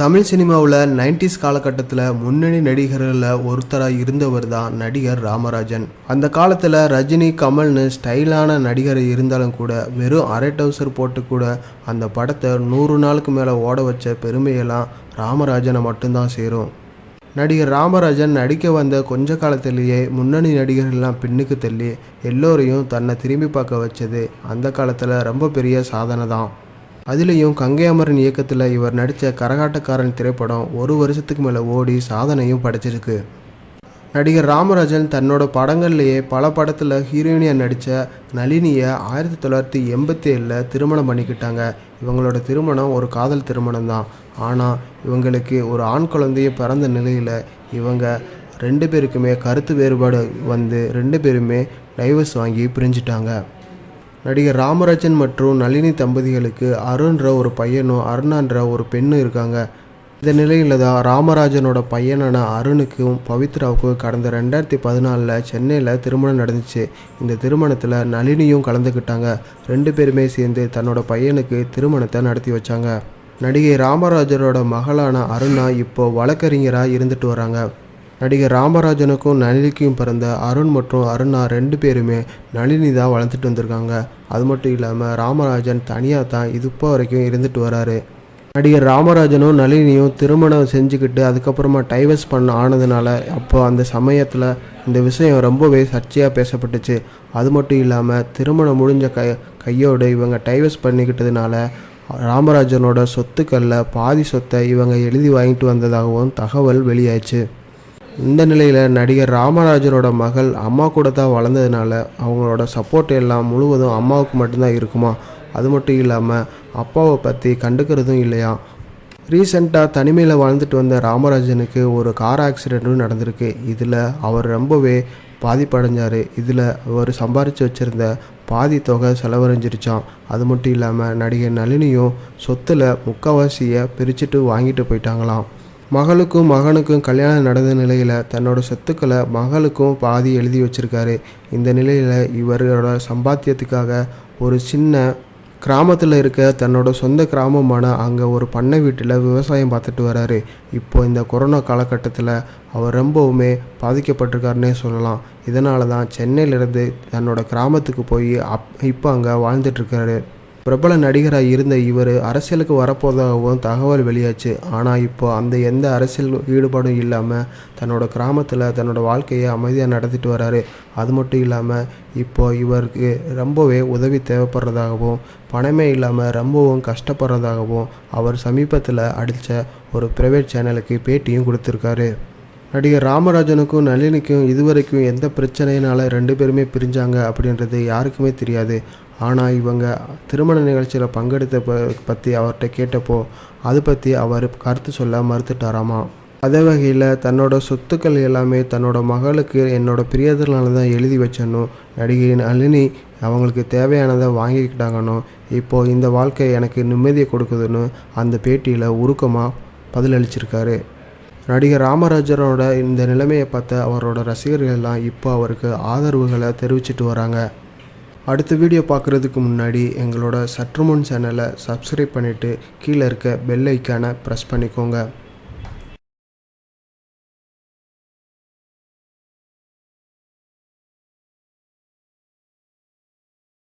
தமிழ் சினிமாவில் 90s காலகட்டத்தில் முன்னணி நடிகர்களில் ஒருத்தராக இருந்தவர் தான் நடிகர் ராமராஜன். அந்த காலத்தில் ரஜினி, கமல்னு ஸ்டைலான நடிகர் இருந்தாலும் கூட வெறும் அரை டவுசர் போட்டு கூட அந்த படத்தை 100 நாளுக்கு மேலே ஓட வச்ச பெருமையெல்லாம் ராமராஜனை மட்டும்தான் சேரும். நடிகர் ராமராஜன் நடிக்க வந்த கொஞ்ச காலத்திலேயே முன்னணி நடிகர்கள்லாம் பின்னுக்கு தள்ளி எல்லோரையும் தன்னை திரும்பி பார்க்க வச்சது அந்த காலத்தில் ரொம்ப பெரிய சாதனை தான். அதுலேயும் கங்கை அமரன் இயக்கத்தில் இவர் நடித்த கரகாட்டக்காரன் திரைப்படம் 1 வருஷத்துக்கு மேலே ஓடி சாதனையும் படைச்சிருக்கு. நடிகர் ராமராஜன் தன்னோட படங்கள்லேயே பல படத்தில் ஹீரோயினியாக நடித்த நளினியை 1987 திருமணம் பண்ணிக்கிட்டாங்க. இவங்களோட திருமணம் ஒரு காதல் திருமணம் தான். ஆனால் இவங்களுக்கு ஒரு ஆண் குழந்தைய பிறந்த நிலையில் இவங்க 2 பேருக்குமே கருத்து வேறுபாடு வந்து 2 பேருமே டைவர்ஸ் வாங்கி பிரிஞ்சிட்டாங்க. நடிகர் ராமராஜன் மற்றும் நளினி தம்பதிகளுக்கு அருண்ற ஒரு பையனும் அருணான்ற ஒரு பெண்ணும் இருக்காங்க. இந்த நிலையில் தான் ராமராஜனோட பையனான அருணுக்கும் பவித்ராவுக்கும் கடந்த 2014 சென்னையில் திருமணம் நடந்துச்சு. இந்த திருமணத்தில் நளினியும் கலந்துக்கிட்டாங்க. 2 பேருமே சேர்ந்து தன்னோட பையனுக்கு திருமணத்தை நடத்தி வச்சாங்க. நடிகை ராமராஜனோட மகளான அருணா இப்போ வழக்கறிஞராக இருந்துட்டு வராங்க. நடிகர் ராமராஜனுக்கும் நளினிக்கும் பிறந்த அருண் மற்றும் அருணா 2 பேருமே நளினி தான் வளர்த்துட்டு வந்திருக்காங்க. அது மட்டும் இல்லாமல் ராமராஜன் தனியாக தான் இப்போ வரைக்கும் இருந்துட்டு வராரு. நடிகர் ராமராஜனும் நளினியும் திருமணம் செஞ்சுக்கிட்டு அதுக்கப்புறமா டைவர்ஸ் ஆனதுனால அப்போ அந்த சமயத்தில் இந்த விஷயம் ரொம்பவே சர்ச்சையாக பேசப்பட்டுச்சு. அது மட்டும் இல்லாமல் திருமணம் முடிஞ்ச கையோடு இவங்க டைவர்ஸ் பண்ணிக்கிட்டதுனால ராமராஜனோட சொத்துக்களில் பாதி சொத்தை இவங்க எழுதி வாங்கிட்டு வந்ததாகவும் தகவல் வெளியாச்சு. இந்த நிலையில் நடிகர் ராமராஜனோட மகள் அம்மா கூட தான் வளர்ந்ததுனால அவங்களோட சப்போர்ட் எல்லாம் முழுவதும் அம்மாவுக்கு மட்டும்தான் இருக்குமா. அது மட்டும் இல்லாமல் அப்பாவை பற்றி கண்டுக்கிறதும் இல்லையா. ரீசெண்டாக தனிமையில் வாழ்ந்துட்டு வந்த ராமராஜனுக்கு ஒரு கார் ஆக்சிடெண்ட்டும் நடந்திருக்கு. இதில் அவர் ரொம்பவே பாதிப்படைஞ்சார். இதில் அவர் சம்பாரித்து வச்சுருந்த பாதி தொகை செலவழிஞ்சிருச்சான். அது மட்டும் இல்லாமல் நடிகை நளினியும் சொத்தில் முக்கால்வாசியை பிரிச்சுட்டு வாங்கிட்டு போயிட்டாங்களாம். மகளுக்கும் மகனுக்கும் கல்யாணம் நடந்த நிலையில் தன்னோட சொத்துக்களை மகளுக்கும் பாதி எழுதி வச்சுருக்காரு. இந்த நிலையில் இவரோட சம்பாத்தியத்துக்காக ஒரு சின்ன கிராமத்தில் இருக்க தன்னோட சொந்த கிராமமான அங்கே ஒரு பண்ணை வீட்டில் விவசாயம் பார்த்துட்டு வராரு. இப்போ இந்த கொரோனா காலகட்டத்தில் அவர் ரொம்பவுமே பாதிக்கப்பட்டிருக்காருன்னே சொல்லலாம். இதனால தான் சென்னையிலேருந்து தன்னோட கிராமத்துக்கு போய் இப்போ அங்கே வாழ்ந்துட்டுருக்காரு. பிரபல நடிகராக இருந்த இவர் அரசியலுக்கு வரப்போதாகவும் தகவல் வெளியாச்சு. ஆனால் இப்போ அந்த எந்த அரசியல் ஈடுபாடும் இல்லாமல் தன்னோட கிராமத்தில் தன்னோட வாழ்க்கையை அமைதியாக நடத்திட்டு வராரு. அது மட்டும் இல்லாமல் இப்போ இவருக்கு ரொம்பவே உதவி தேவைப்படுறதாகவும் பணமே இல்லாமல் ரொம்பவும் கஷ்டப்படுறதாகவும் அவர் சமீபத்தில் அடித்த ஒரு ப்ரைவேட் சேனலுக்கு பேட்டியும் கொடுத்துருக்காரு. நடிகர் ராமராஜனுக்கும் நளினிக்கும் இதுவரைக்கும் எந்த பிரச்சனையினால 2 பேருமே பிரிஞ்சாங்க அப்படின்றது யாருக்குமே தெரியாது. ஆனால் இவங்க திருமண நிகழ்ச்சியில் பங்கெடுத்த பற்றி அவர்கிட்ட கேட்டப்போ அதை பற்றி அவர் கருத்து சொல்ல மறுத்துட்டாராமா. அதே வகையில் தன்னோட சொத்துக்கள் எல்லாமே தன்னோட மகளுக்கு என்னோட பிரியதனால தான் எழுதி வச்சனும், நடிகை நளினி அவங்களுக்கு தேவையானதை வாங்கிக்கிட்டாங்கன்னு இப்போது இந்த வாழ்க்கை எனக்கு நிம்மதியை கொடுக்குதுன்னு அந்த பேட்டியில் உருக்கமாக பதிலளிச்சிருக்காரு. நடிகர் ராமராஜனோட இந்த நிலைமையை பார்த்த அவரோட ரசிகர்கள்லாம் இப்போ அவருக்கு ஆதரவுகளை தெரிவிச்சிட்டு வராங்க. அடுத்த வீடியோ பார்க்குறதுக்கு முன்னாடி எங்களோட சற்றுமுன் சேனலை சப்ஸ்கிரைப் பண்ணிவிட்டு கீழே இருக்க பெல் ஐக்கானை ப்ரெஸ் பண்ணிக்கோங்க.